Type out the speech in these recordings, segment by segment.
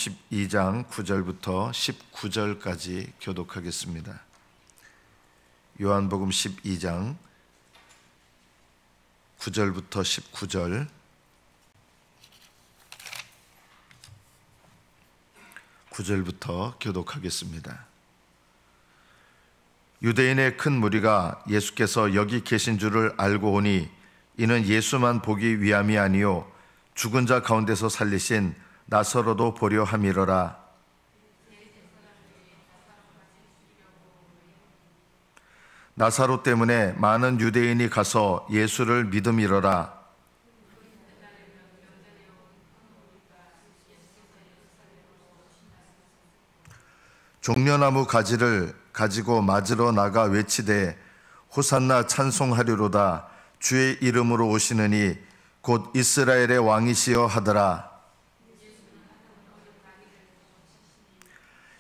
12장 9절부터 19절까지 교독하겠습니다. 요한복음 12장 9절부터 19절, 9절부터 교독하겠습니다. 유대인의 큰 무리가 예수께서 여기 계신 줄을 알고 오니 이는 예수만 보기 위함이 아니요 죽은 자 가운데서 살리신 나사로도 보려 함이러라. 나사로 때문에 많은 유대인이 가서 예수를 믿음이러라. 종려나무 가지를 가지고 맞으러 나가 외치되 호산나 찬송하리로다. 주의 이름으로 오시느니 곧 이스라엘의 왕이시여 하더라.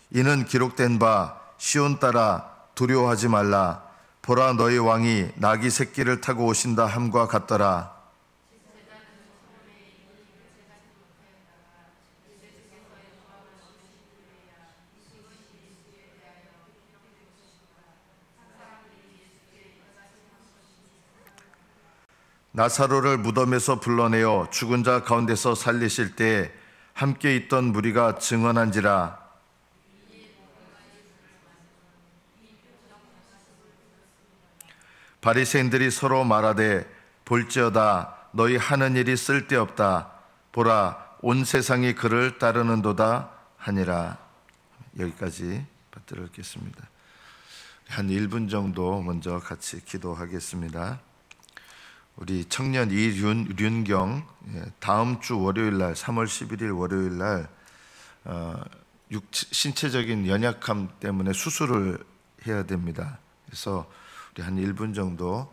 이는 기록된 바 시온 딸아 두려워하지 말라. 보라 너희 왕이 나귀 새끼를 타고 오신다 함과 같더라. 나사로를 무덤에서 불러내어 죽은 자 가운데서 살리실 때에 함께 있던 무리가 증언한지라. 바리새인들이 서로 말하되 볼지어다 너희 하는 일이 쓸데없다. 보라 온 세상이 그를 따르는도다 하니라. 여기까지 받들어 읽겠습니다. 한 1분 정도 먼저 같이 기도하겠습니다. 우리 청년 이륜경 다음 주 월요일 날 3월 11일 월요일 날 신체적인 연약함 때문에 수술을 해야 됩니다. 그래서 우리 한 1분 정도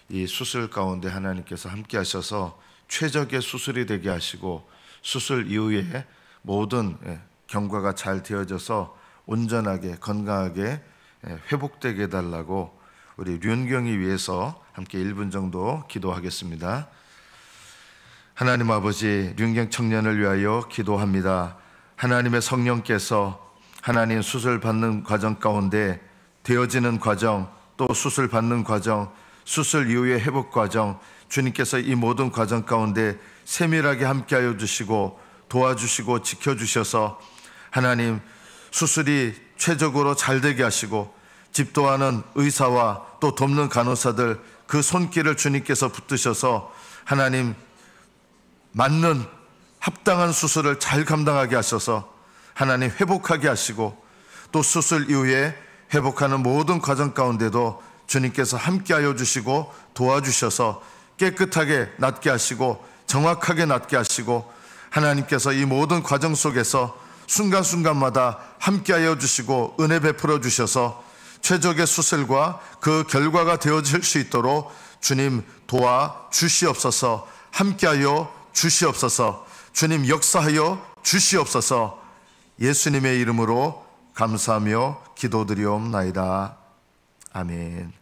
이 수술 가운데 하나님께서 함께 하셔서 최적의 수술이 되게 하시고 수술 이후에 모든 경과가 잘 되어져서 온전하게 건강하게 회복되게 해달라고 우리 륜경이 위해서 함께 1분 정도 기도하겠습니다. 하나님 아버지, 륜경 청년을 위하여 기도합니다. 하나님의 성령께서 하나님 수술 받는 과정 가운데 되어지는 과정, 또 수술 받는 과정, 수술 이후의 회복 과정, 주님께서 이 모든 과정 가운데 세밀하게 함께하여 주시고 도와주시고 지켜주셔서 하나님 수술이 최적으로 잘 되게 하시고 집도하는 의사와 또 돕는 간호사들 그 손길을 주님께서 붙드셔서 하나님 맞는 합당한 수술을 잘 감당하게 하셔서 하나님 회복하게 하시고 또 수술 이후에 회복하는 모든 과정 가운데도 주님께서 함께하여 주시고 도와주셔서 깨끗하게 낫게 하시고 정확하게 낫게 하시고 하나님께서 이 모든 과정 속에서 순간순간마다 함께하여 주시고 은혜 베풀어 주셔서 최적의 수술과 그 결과가 되어질 수 있도록 주님 도와주시옵소서. 함께하여 주시옵소서. 주님 역사하여 주시옵소서. 예수님의 이름으로 감사하며 기도드리옵나이다. 아멘.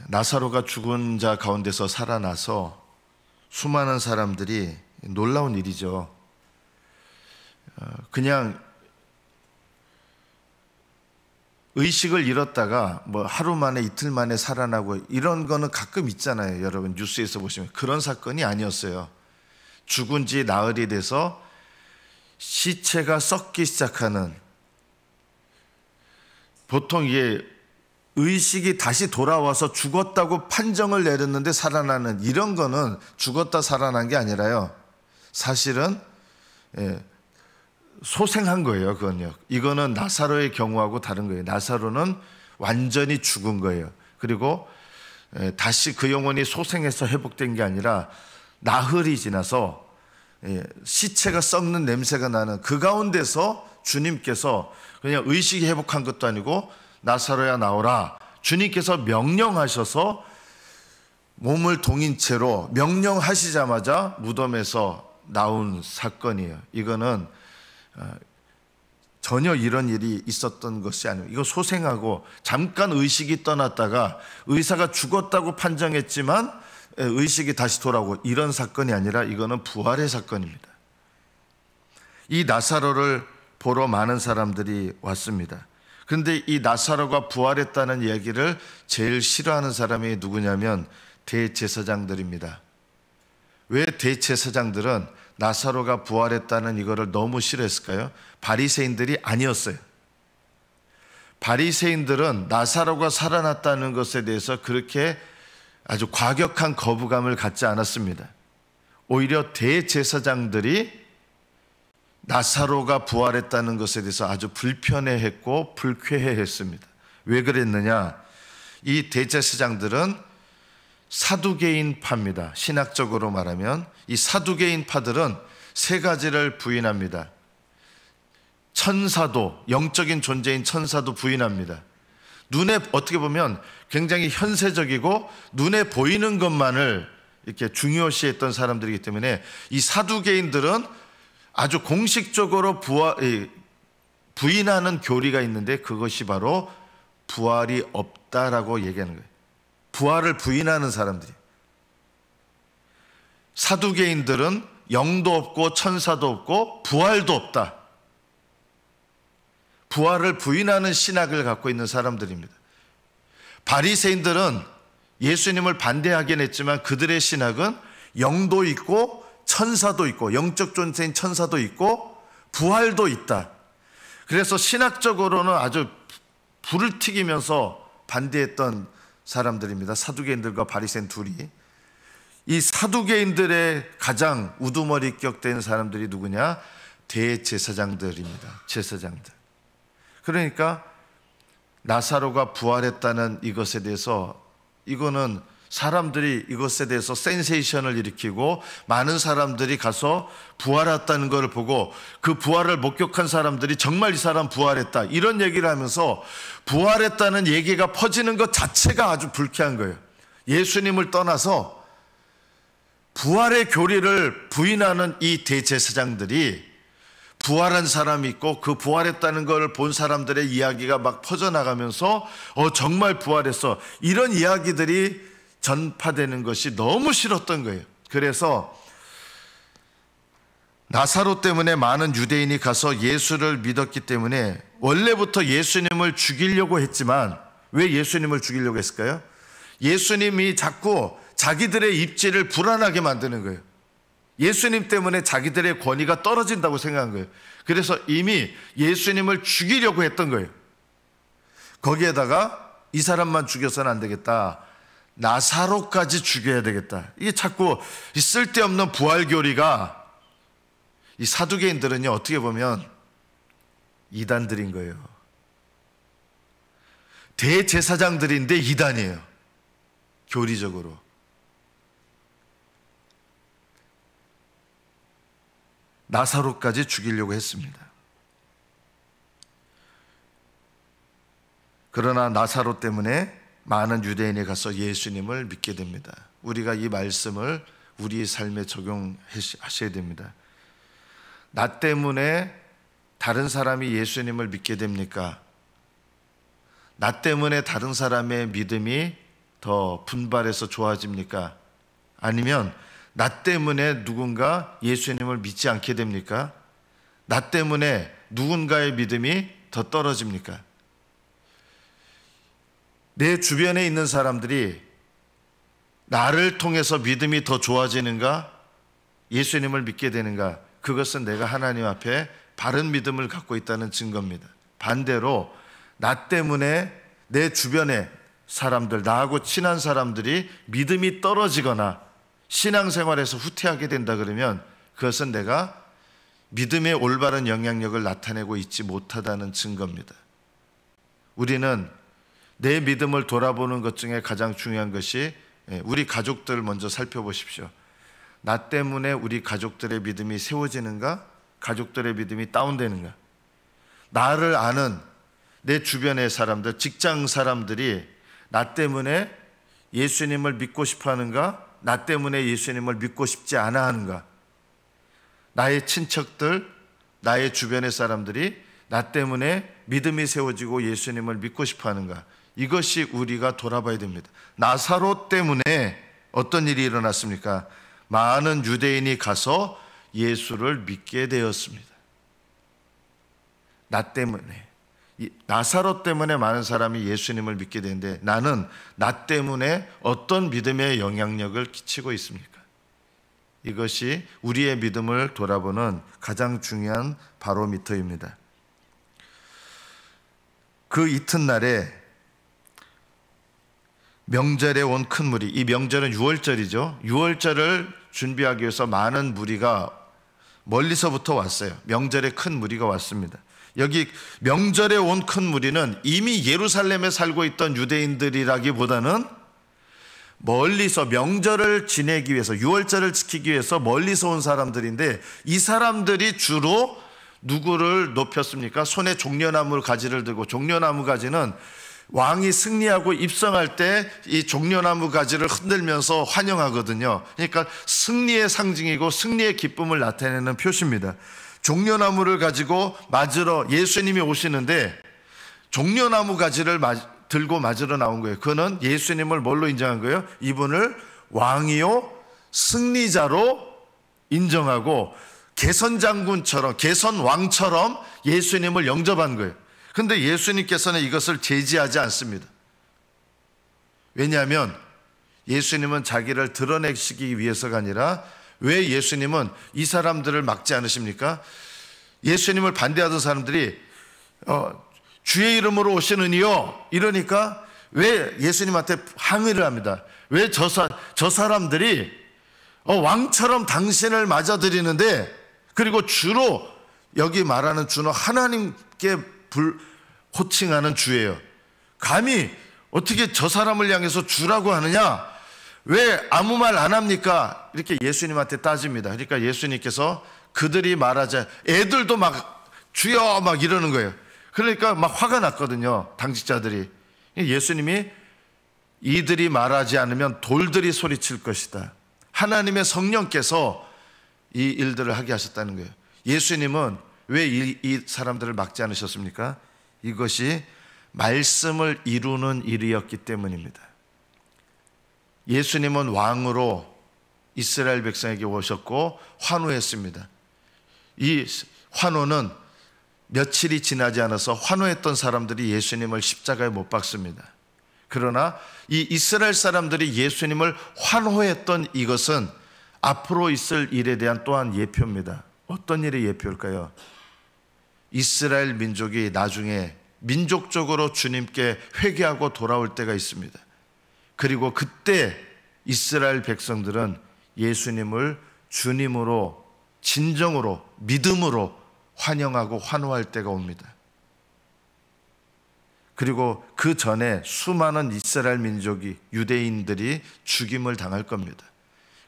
나사로가 죽은 자 가운데서 살아나서 수많은 사람들이 놀라운 일이죠. 그냥 의식을 잃었다가 뭐 하루 만에 이틀 만에 살아나고 이런 거는 가끔 있잖아요. 여러분 뉴스에서 보시면 그런 사건이 아니었어요. 죽은 지 나흘이 돼서 시체가 썩기 시작하는, 보통 이게 의식이 다시 돌아와서 죽었다고 판정을 내렸는데 살아나는 이런 거는 죽었다 살아난 게 아니라요. 사실은 소생한 거예요. 그건요. 이거는 나사로의 경우하고 다른 거예요. 나사로는 완전히 죽은 거예요. 그리고 다시 그 영혼이 소생해서 회복된 게 아니라 나흘이 지나서 시체가 썩는 냄새가 나는 그 가운데서 주님께서 그냥 의식이 회복한 것도 아니고 나사로야 나오라 주님께서 명령하셔서 몸을 동인 채로 명령하시자마자 무덤에서 나온 사건이에요. 이거는 전혀 이런 일이 있었던 것이 아니고 이거 소생하고 잠깐 의식이 떠났다가 의사가 죽었다고 판정했지만 의식이 다시 돌아오고 이런 사건이 아니라 이거는 부활의 사건입니다. 이 나사로를 보러 많은 사람들이 왔습니다. 그런데 이 나사로가 부활했다는 이야기를 제일 싫어하는 사람이 누구냐면 대제사장들입니다. 왜 대제사장들은 나사로가 부활했다는 이거를 너무 싫어했을까요? 바리새인들이 아니었어요. 바리새인들은 나사로가 살아났다는 것에 대해서 그렇게 아주 과격한 거부감을 갖지 않았습니다. 오히려 대제사장들이 나사로가 부활했다는 것에 대해서 아주 불편해했고 불쾌해했습니다. 왜 그랬느냐? 이 대제사장들은 사두개인파입니다. 신학적으로 말하면 이 사두개인파들은 세 가지를 부인합니다. 천사도, 영적인 존재인 천사도 부인합니다. 눈에 어떻게 보면 굉장히 현세적이고 눈에 보이는 것만을 이렇게 중요시했던 사람들이기 때문에 이 사두개인들은 아주 공식적으로 부인하는 교리가 있는데 그것이 바로 부활이 없다라고 얘기하는 거예요. 부활을 부인하는 사람들이. 사두개인들은 영도 없고 천사도 없고 부활도 없다. 부활을 부인하는 신학을 갖고 있는 사람들입니다. 바리새인들은 예수님을 반대하긴 했지만 그들의 신학은 영도 있고 천사도 있고 영적 존재인 천사도 있고 부활도 있다. 그래서 신학적으로는 아주 불을 튀기면서 반대했던 사람들입니다. 사두개인들과 바리새인 둘이. 이 사두개인들의 가장 우두머리격된 사람들이 누구냐? 대제사장들입니다. 제사장들. 그러니까 나사로가 부활했다는 이것에 대해서 이거는 사람들이 이것에 대해서 센세이션을 일으키고 많은 사람들이 가서 부활했다는 것을 보고 그 부활을 목격한 사람들이 정말 이 사람 부활했다 이런 얘기를 하면서 부활했다는 얘기가 퍼지는 것 자체가 아주 불쾌한 거예요. 예수님을 떠나서 부활의 교리를 부인하는 이 대제사장들이 부활한 사람이 있고 그 부활했다는 걸 본 사람들의 이야기가 막 퍼져나가면서 정말 부활했어 이런 이야기들이 전파되는 것이 너무 싫었던 거예요. 그래서 나사로 때문에 많은 유대인이 가서 예수를 믿었기 때문에 원래부터 예수님을 죽이려고 했지만 왜 예수님을 죽이려고 했을까요? 예수님이 자꾸 자기들의 입지를 불안하게 만드는 거예요. 예수님 때문에 자기들의 권위가 떨어진다고 생각한 거예요. 그래서 이미 예수님을 죽이려고 했던 거예요. 거기에다가 이 사람만 죽여서는 안 되겠다. 나사로까지 죽여야 되겠다. 이게 자꾸 이 쓸데없는 부활교리가 이 사두개인들은요 어떻게 보면 이단들인 거예요. 대제사장들인데 이단이에요. 교리적으로. 나사로까지 죽이려고 했습니다. 그러나 나사로 때문에 많은 유대인이 가서 예수님을 믿게 됩니다. 우리가 이 말씀을 우리 삶에 적용하셔야 됩니다. 나 때문에 다른 사람이 예수님을 믿게 됩니까? 나 때문에 다른 사람의 믿음이 더 분발해서 좋아집니까? 아니면 나 때문에 누군가 예수님을 믿지 않게 됩니까? 나 때문에 누군가의 믿음이 더 떨어집니까? 내 주변에 있는 사람들이 나를 통해서 믿음이 더 좋아지는가? 예수님을 믿게 되는가? 그것은 내가 하나님 앞에 바른 믿음을 갖고 있다는 증거입니다. 반대로 나 때문에 내 주변의 사람들, 나하고 친한 사람들이 믿음이 떨어지거나 신앙생활에서 후퇴하게 된다 그러면 그것은 내가 믿음의 올바른 영향력을 나타내고 있지 못하다는 증거입니다. 우리는 내 믿음을 돌아보는 것 중에 가장 중요한 것이 우리 가족들 먼저 살펴보십시오. 나 때문에 우리 가족들의 믿음이 세워지는가? 가족들의 믿음이 다운되는가? 나를 아는 내 주변의 사람들, 직장 사람들이 나 때문에 예수님을 믿고 싶어 하는가? 나 때문에 예수님을 믿고 싶지 않아 하는가? 나의 친척들, 나의 주변의 사람들이 나 때문에 믿음이 세워지고 예수님을 믿고 싶어 하는가? 이것이 우리가 돌아봐야 됩니다. 나사로 때문에 어떤 일이 일어났습니까? 많은 유대인이 가서 예수를 믿게 되었습니다. 나 때문에, 나사로 때문에 많은 사람이 예수님을 믿게 되는데 나는 나 때문에 어떤 믿음의 영향력을 끼치고 있습니까? 이것이 우리의 믿음을 돌아보는 가장 중요한 바로미터입니다. 그 이튿날에 명절에 온 큰 무리, 이 명절은 6월절이죠. 6월절을 준비하기 위해서 많은 무리가 멀리서부터 왔어요. 명절에 큰 무리가 왔습니다. 여기 명절에 온 큰 무리는 이미 예루살렘에 살고 있던 유대인들이라기보다는 멀리서 명절을 지내기 위해서, 6월절을 지키기 위해서 멀리서 온 사람들인데, 이 사람들이 주로 누구를 높였습니까? 손에 종려나무 가지를 들고, 종려나무 가지는 왕이 승리하고 입성할 때 이 종려나무 가지를 흔들면서 환영하거든요. 그러니까 승리의 상징이고 승리의 기쁨을 나타내는 표시입니다. 종려나무를 가지고 맞으러 예수님이 오시는데 종려나무 가지를 들고 맞으러 나온 거예요. 그는 예수님을 뭘로 인정한 거예요? 이분을 왕이요 승리자로 인정하고 개선장군처럼, 개선왕처럼 예수님을 영접한 거예요. 그런데 예수님께서는 이것을 제지하지 않습니다. 왜냐하면 예수님은 자기를 드러내시기 위해서가 아니라, 왜 예수님은 이 사람들을 막지 않으십니까? 예수님을 반대하던 사람들이 주의 이름으로 오시느니요 이러니까 왜 예수님한테 항의를 합니다. 왜 저 사람들이 왕처럼 당신을 맞아들이는데, 그리고 주로 여기 말하는 주는 하나님께 호칭하는 주예요. 감히 어떻게 저 사람을 향해서 주라고 하느냐? 왜 아무 말 안 합니까? 이렇게 예수님한테 따집니다. 그러니까 예수님께서 그들이 말하자, 애들도 막 주여 막 이러는 거예요. 그러니까 막 화가 났거든요, 당직자들이. 예수님이 이들이 말하지 않으면 돌들이 소리칠 것이다. 하나님의 성령께서 이 일들을 하게 하셨다는 거예요. 예수님은 왜 이 사람들을 막지 않으셨습니까? 이것이 말씀을 이루는 일이었기 때문입니다. 예수님은 왕으로 이스라엘 백성에게 오셨고 환호했습니다. 이 환호는 며칠이 지나지 않아서 환호했던 사람들이 예수님을 십자가에 못 박습니다. 그러나 이 이스라엘 사람들이 예수님을 환호했던 이것은 앞으로 있을 일에 대한 또한 예표입니다. 어떤 일의 예표일까요? 이스라엘 민족이 나중에 민족적으로 주님께 회개하고 돌아올 때가 있습니다. 그리고 그때 이스라엘 백성들은 예수님을 주님으로, 진정으로, 믿음으로 환영하고 환호할 때가 옵니다. 그리고 그 전에 수많은 이스라엘 민족이, 유대인들이 죽임을 당할 겁니다.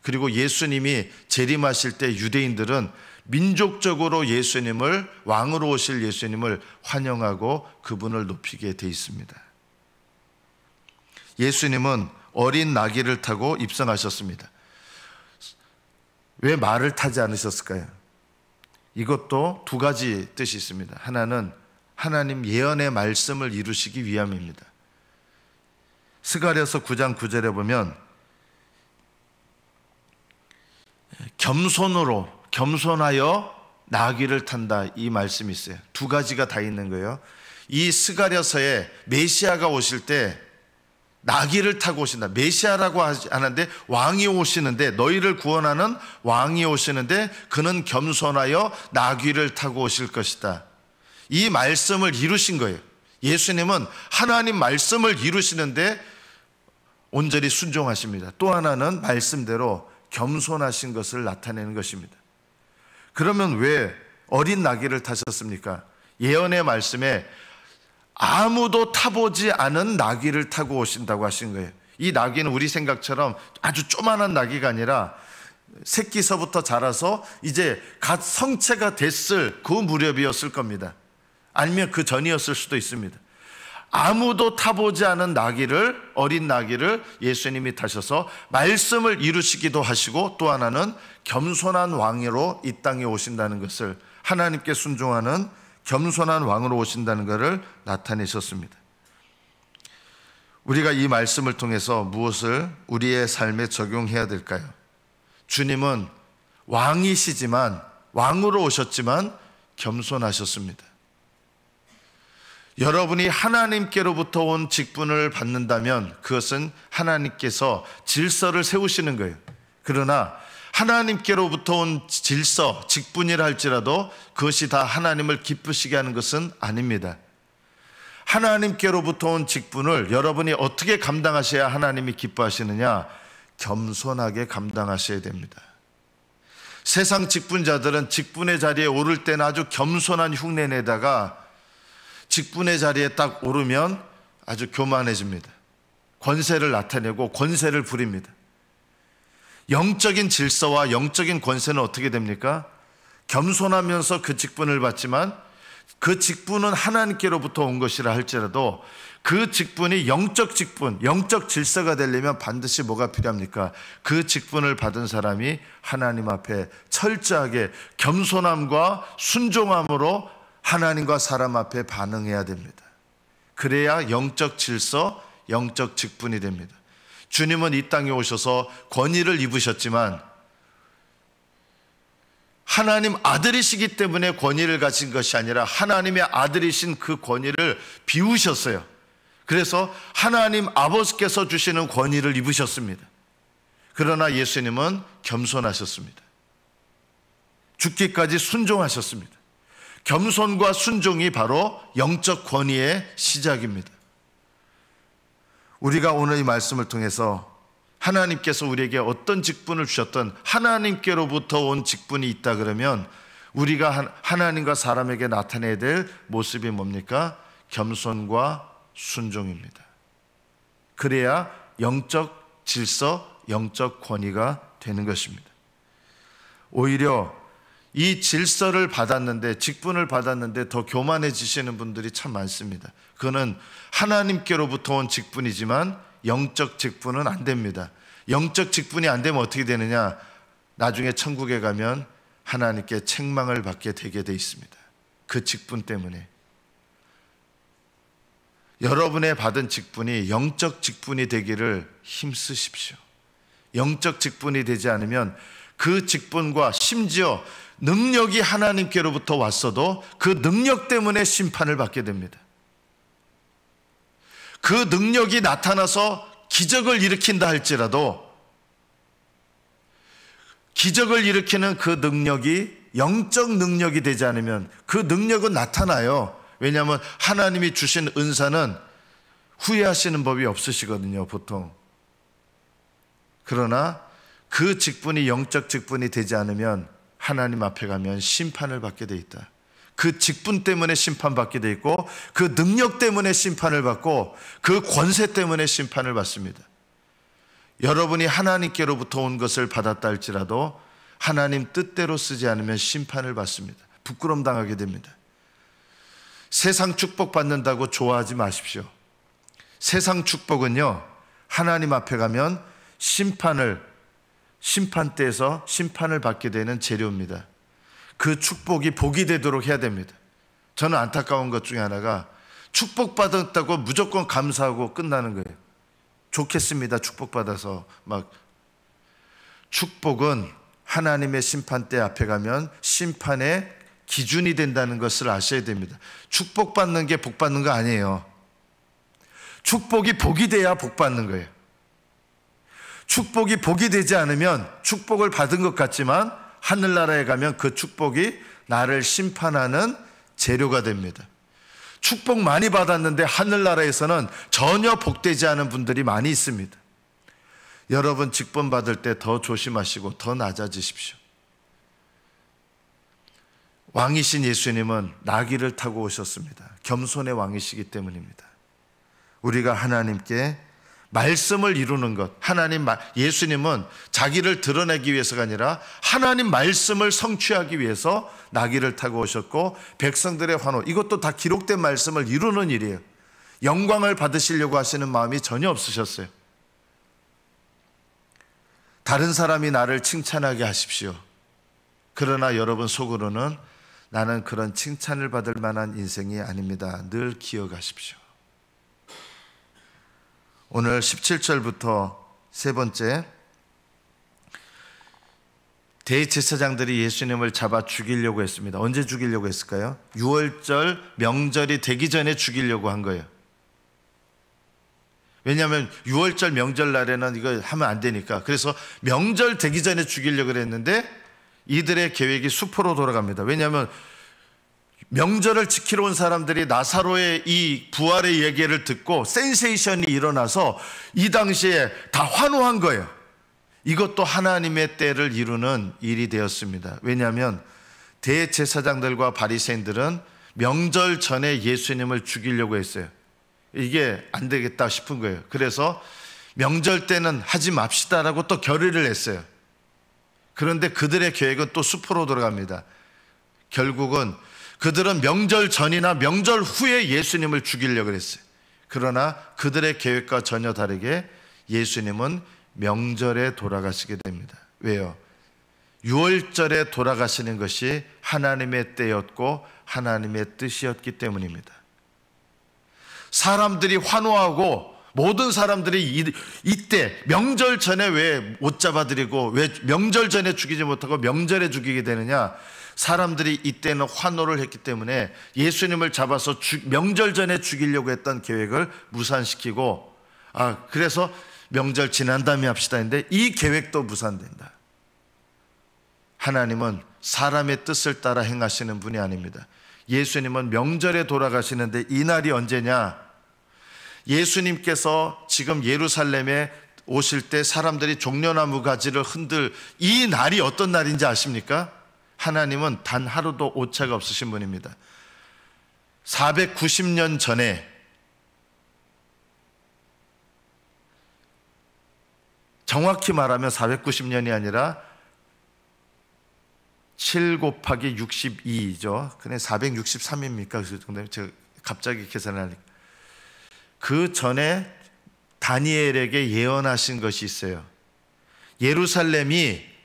그리고 예수님이 재림하실 때 유대인들은 민족적으로 예수님을, 왕으로 오실 예수님을 환영하고 그분을 높이게 돼 있습니다. 예수님은 어린 나귀를 타고 입성하셨습니다. 왜 말을 타지 않으셨을까요? 이것도 두 가지 뜻이 있습니다. 하나는 하나님 예언의 말씀을 이루시기 위함입니다. 스가랴서 9장 9절에 보면 겸손하여 나귀를 탄다, 이 말씀이 있어요. 두 가지가 다 있는 거예요. 이 스가랴서에 메시아가 오실 때 나귀를 타고 오신다. 메시아라고 하지 않는데 왕이 오시는데, 너희를 구원하는 왕이 오시는데 그는 겸손하여 나귀를 타고 오실 것이다. 이 말씀을 이루신 거예요. 예수님은 하나님 말씀을 이루시는데 온전히 순종하십니다. 또 하나는 말씀대로 겸손하신 것을 나타내는 것입니다. 그러면 왜 어린 나귀를 타셨습니까? 예언의 말씀에 아무도 타보지 않은 나귀를 타고 오신다고 하신 거예요. 이 나귀는 우리 생각처럼 아주 조만한 나귀가 아니라 새끼서부터 자라서 이제 갓 성체가 됐을 그 무렵이었을 겁니다. 아니면 그 전이었을 수도 있습니다. 아무도 타보지 않은 나귀를, 어린 나귀를 예수님이 타셔서 말씀을 이루시기도 하시고, 또 하나는 겸손한 왕으로 이 땅에 오신다는 것을, 하나님께 순종하는 겸손한 왕으로 오신다는 것을 나타내셨습니다. 우리가 이 말씀을 통해서 무엇을 우리의 삶에 적용해야 될까요? 주님은 왕이시지만, 왕으로 오셨지만 겸손하셨습니다. 여러분이 하나님께로부터 온 직분을 받는다면 그것은 하나님께서 질서를 세우시는 거예요. 그러나 하나님께로부터 온 질서, 직분이라 할지라도 그것이 다 하나님을 기쁘시게 하는 것은 아닙니다. 하나님께로부터 온 직분을 여러분이 어떻게 감당하셔야 하나님이 기뻐하시느냐? 겸손하게 감당하셔야 됩니다. 세상 직분자들은 직분의 자리에 오를 때는 아주 겸손한 흉내 내다가 직분의 자리에 딱 오르면 아주 교만해집니다. 권세를 나타내고 권세를 부립니다. 영적인 질서와 영적인 권세는 어떻게 됩니까? 겸손하면서 그 직분을 받지만 그 직분은 하나님께로부터 온 것이라 할지라도 그 직분이 영적 직분, 영적 질서가 되려면 반드시 뭐가 필요합니까? 그 직분을 받은 사람이 하나님 앞에 철저하게 겸손함과 순종함으로 하나님과 사람 앞에 반응해야 됩니다. 그래야 영적 질서, 영적 직분이 됩니다. 주님은 이 땅에 오셔서 권위를 입으셨지만 하나님 아들이시기 때문에 권위를 가진 것이 아니라 하나님의 아들이신 그 권위를 비우셨어요. 그래서 하나님 아버지께서 주시는 권위를 입으셨습니다. 그러나 예수님은 겸손하셨습니다. 죽기까지 순종하셨습니다. 겸손과 순종이 바로 영적 권위의 시작입니다. 우리가 오늘 이 말씀을 통해서 하나님께서 우리에게 어떤 직분을 주셨던 하나님께로부터 온 직분이 있다 그러면 우리가 하나님과 사람에게 나타내야 될 모습이 뭡니까? 겸손과 순종입니다. 그래야 영적 질서, 영적 권위가 되는 것입니다. 오히려 이 질서를 받았는데, 직분을 받았는데 더 교만해지시는 분들이 참 많습니다. 그거는 하나님께로부터 온 직분이지만 영적 직분은 안 됩니다. 영적 직분이 안 되면 어떻게 되느냐? 나중에 천국에 가면 하나님께 책망을 받게 되게 돼 있습니다. 그 직분 때문에. 여러분의 받은 직분이 영적 직분이 되기를 힘쓰십시오. 영적 직분이 되지 않으면 그 직분과 심지어 능력이 하나님께로부터 왔어도 그 능력 때문에 심판을 받게 됩니다. 그 능력이 나타나서 기적을 일으킨다 할지라도 기적을 일으키는 그 능력이 영적 능력이 되지 않으면 그 능력은 나타나요. 왜냐하면 하나님이 주신 은사는 후회하시는 법이 없으시거든요, 보통. 그러나 그 직분이 영적 직분이 되지 않으면 하나님 앞에 가면 심판을 받게 돼 있다. 그 직분 때문에 심판받게 돼 있고 그 능력 때문에 심판을 받고 그 권세 때문에 심판을 받습니다. 여러분이 하나님께로부터 온 것을 받았다 할지라도 하나님 뜻대로 쓰지 않으면 심판을 받습니다. 부끄럼 당하게 됩니다. 세상 축복 받는다고 좋아하지 마십시오. 세상 축복은요, 하나님 앞에 가면 심판대에서 심판을 받게 되는 재료입니다. 그 축복이 복이 되도록 해야 됩니다. 저는 안타까운 것 중에 하나가 축복받았다고 무조건 감사하고 끝나는 거예요. 좋겠습니다, 축복받아서. 축복은 하나님의 심판대 앞에 가면 심판의 기준이 된다는 것을 아셔야 됩니다. 축복받는 게 복받는 거 아니에요. 축복이 복이 돼야 복받는 거예요. 축복이 복이 되지 않으면 축복을 받은 것 같지만 하늘나라에 가면 그 축복이 나를 심판하는 재료가 됩니다. 축복 많이 받았는데 하늘나라에서는 전혀 복되지 않은 분들이 많이 있습니다. 여러분 직분 받을 때 더 조심하시고 더 낮아지십시오. 왕이신 예수님은 나귀를 타고 오셨습니다. 겸손의 왕이시기 때문입니다. 우리가 하나님께 말씀을 이루는 것, 예수님은 자기를 드러내기 위해서가 아니라 하나님 말씀을 성취하기 위해서 나귀를 타고 오셨고 백성들의 환호, 이것도 다 기록된 말씀을 이루는 일이에요. 영광을 받으시려고 하시는 마음이 전혀 없으셨어요. 다른 사람이 나를 칭찬하게 하십시오. 그러나 여러분 속으로는 나는 그런 칭찬을 받을 만한 인생이 아닙니다. 늘 기억하십시오. 오늘 17절부터 세 번째, 대제사장들이 예수님을 잡아 죽이려고 했습니다. 언제 죽이려고 했을까요? 6월절 명절이 되기 전에 죽이려고 한 거예요. 왜냐하면 6월절 명절날에는 이거 하면 안 되니까. 그래서 명절 되기 전에 죽이려고 했는데 이들의 계획이 수포로 돌아갑니다. 왜냐하면 명절을 지키러 온 사람들이 나사로의 이 부활의 얘기를 듣고 센세이션이 일어나서 이 당시에 다 환호한 거예요. 이것도 하나님의 때를 이루는 일이 되었습니다. 왜냐하면 대제사장들과 바리새인들은 명절 전에 예수님을 죽이려고 했어요. 이게 안 되겠다 싶은 거예요. 그래서 명절 때는 하지 맙시다라고 또 결의를 했어요. 그런데 그들의 계획은 또 수포로 돌아갑니다. 결국은 그들은 명절 전이나 명절 후에 예수님을 죽이려고 했어요. 그러나 그들의 계획과 전혀 다르게 예수님은 명절에 돌아가시게 됩니다. 왜요? 6월절에 돌아가시는 것이 하나님의 때였고 하나님의 뜻이었기 때문입니다. 사람들이 환호하고 모든 사람들이 이때 명절 전에 왜 못 잡아드리고 왜 명절 전에 죽이지 못하고 명절에 죽이게 되느냐? 사람들이 이때는 환호를 했기 때문에 예수님을 잡아서 명절 전에 죽이려고 했던 계획을 무산시키고, 그래서 명절 지난 다음에 합시다 했는데 이 계획도 무산된다. 하나님은 사람의 뜻을 따라 행하시는 분이 아닙니다. 예수님은 명절에 돌아가시는데 이 날이 언제냐? 예수님께서 지금 예루살렘에 오실 때 사람들이 종려나무 가지를 흔들 이 날이 어떤 날인지 아십니까? 하나님은 단 하루도 오차가 없으신 분입니다. 490년 전에, 정확히 말하면 490년이 아니라 7 곱하기 62죠. 그냥 463입니까? 제가 갑자기 계산하니까. 그 전에 다니엘에게 예언하신 것이 있어요. 예루살렘이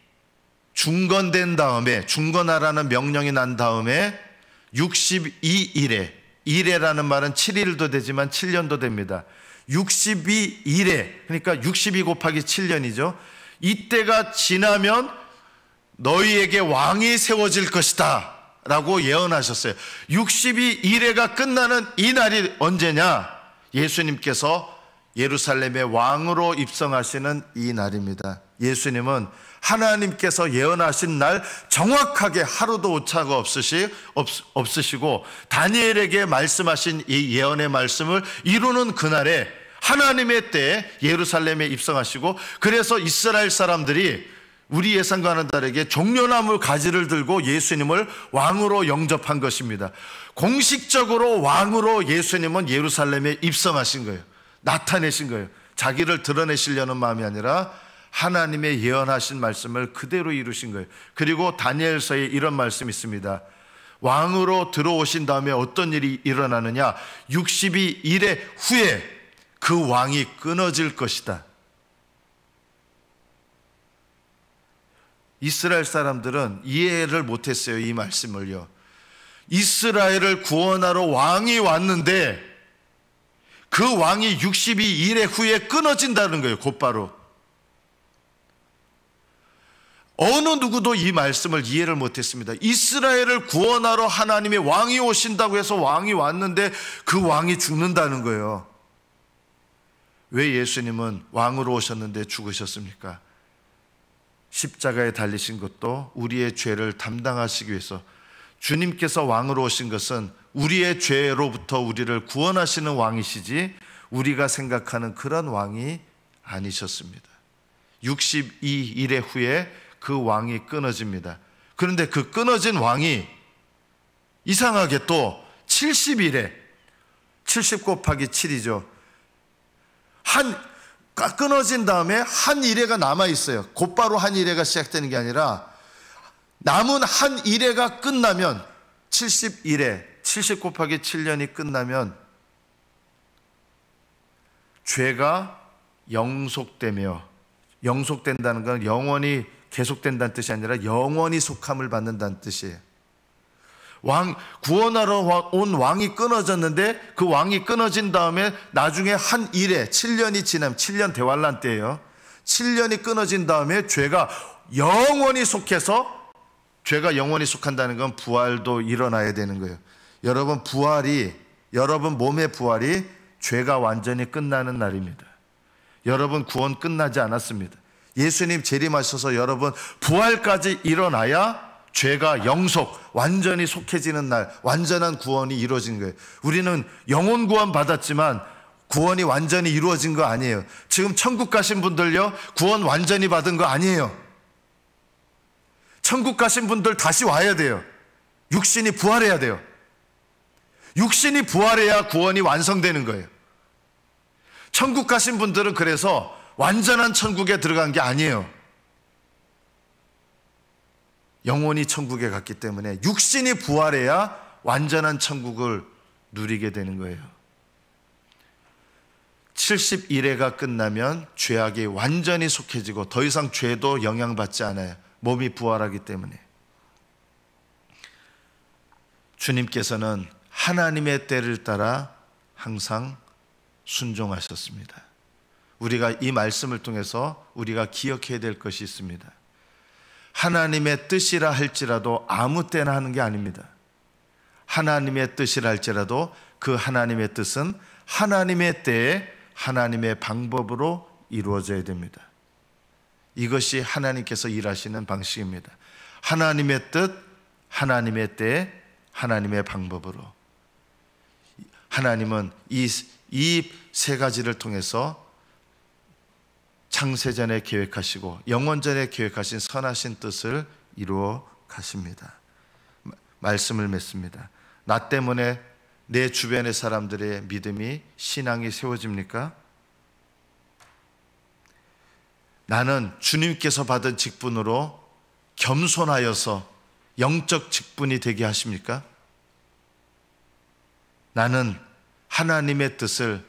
중건된 다음에, 중건하라는 명령이 난 다음에 62일에, 일에라는 말은 7일도 되지만 7년도 됩니다. 62일에, 그러니까 62 곱하기 7년이죠. 이때가 지나면 너희에게 왕이 세워질 것이다 라고 예언하셨어요. 62일에가 끝나는 이 날이 언제냐? 예수님께서 예루살렘의 왕으로 입성하시는 이 날입니다. 예수님은 하나님께서 예언하신 날 정확하게 하루도 오차가 없으시고 다니엘에게 말씀하신 이 예언의 말씀을 이루는 그날에 하나님의 때에 예루살렘에 입성하시고, 그래서 이스라엘 사람들이 우리 예상과는 다르게 종려나무 가지를 들고 예수님을 왕으로 영접한 것입니다. 공식적으로 왕으로 예수님은 예루살렘에 입성하신 거예요. 나타내신 거예요. 자기를 드러내시려는 마음이 아니라 하나님의 예언하신 말씀을 그대로 이루신 거예요. 그리고 다니엘서에 이런 말씀이 있습니다. 왕으로 들어오신 다음에 어떤 일이 일어나느냐? 62일의 후에 그 왕이 끊어질 것이다. 이스라엘 사람들은 이해를 못했어요. 이 말씀을요. 이스라엘을 구원하러 왕이 왔는데 그 왕이 62일의 후에 끊어진다는 거예요. 곧바로. 어느 누구도 이 말씀을 이해를 못했습니다. 이스라엘을 구원하러 하나님의 왕이 오신다고 해서 왕이 왔는데 그 왕이 죽는다는 거예요. 왜 예수님은 왕으로 오셨는데 죽으셨습니까? 십자가에 달리신 것도 우리의 죄를 담당하시기 위해서, 주님께서 왕으로 오신 것은 우리의 죄로부터 우리를 구원하시는 왕이시지 우리가 생각하는 그런 왕이 아니셨습니다. 62일의 후에 그 왕이 끊어집니다. 그런데 그 끊어진 왕이 이상하게 또 70일에 70 곱하기 7이죠. 끊어진 다음에 한 일회가 남아있어요. 곧바로 한 일회가 시작되는 게 아니라 남은 한 일회가 끝나면 70일에 70 곱하기 7년이 끝나면 죄가 영속되며, 영속된다는 건 영원히 계속된다는 뜻이 아니라 영원히 속함을 받는다는 뜻이에요. 구원하러 온 왕이 끊어졌는데 그 왕이 끊어진 다음에 나중에 한 일에 7년이 지나면 7년 대환란 때예요. 7년이 끊어진 다음에 죄가 영원히 속해서, 죄가 영원히 속한다는 건 부활도 일어나야 되는 거예요. 여러분 여러분 몸의 부활이 죄가 완전히 끝나는 날입니다. 여러분 구원 끝나지 않았습니다. 예수님 재림하셔서 여러분 부활까지 일어나야 죄가 완전히 속해지는 날, 완전한 구원이 이루어진 거예요. 우리는 영혼 구원 받았지만 구원이 완전히 이루어진 거 아니에요. 지금 천국 가신 분들요, 구원 완전히 받은 거 아니에요. 천국 가신 분들 다시 와야 돼요. 육신이 부활해야 돼요. 육신이 부활해야 구원이 완성되는 거예요. 천국 가신 분들은 그래서 완전한 천국에 들어간 게 아니에요. 영혼이 천국에 갔기 때문에 육신이 부활해야 완전한 천국을 누리게 되는 거예요. 71회가 끝나면 죄악이 완전히 속해지고 더 이상 죄도 영향받지 않아요. 몸이 부활하기 때문에. 주님께서는 하나님의 때를 따라 항상 순종하셨습니다. 우리가 이 말씀을 통해서 우리가 기억해야 될 것이 있습니다. 하나님의 뜻이라 할지라도 아무 때나 하는 게 아닙니다. 하나님의 뜻이라 할지라도 그 하나님의 뜻은 하나님의 때에 하나님의 방법으로 이루어져야 됩니다. 이것이 하나님께서 일하시는 방식입니다. 하나님의 뜻, 하나님의 때에 하나님의 방법으로. 하나님은 이 세 가지를 통해서 창세전에 계획하시고 영원전에 계획하신 선하신 뜻을 이루어 가십니다. 말씀을 맺습니다. 나 때문에 내 주변의 사람들의 믿음이, 신앙이 세워집니까? 나는 주님께서 받은 직분으로 겸손하여서 영적 직분이 되게 하십니까? 나는 하나님의 뜻을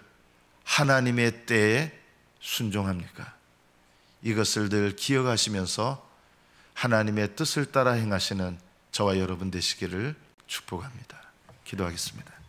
하나님의 때에 순종합니까? 이것을 늘 기억하시면서 하나님의 뜻을 따라 행하시는 저와 여러분 되시기를 축복합니다. 기도하겠습니다.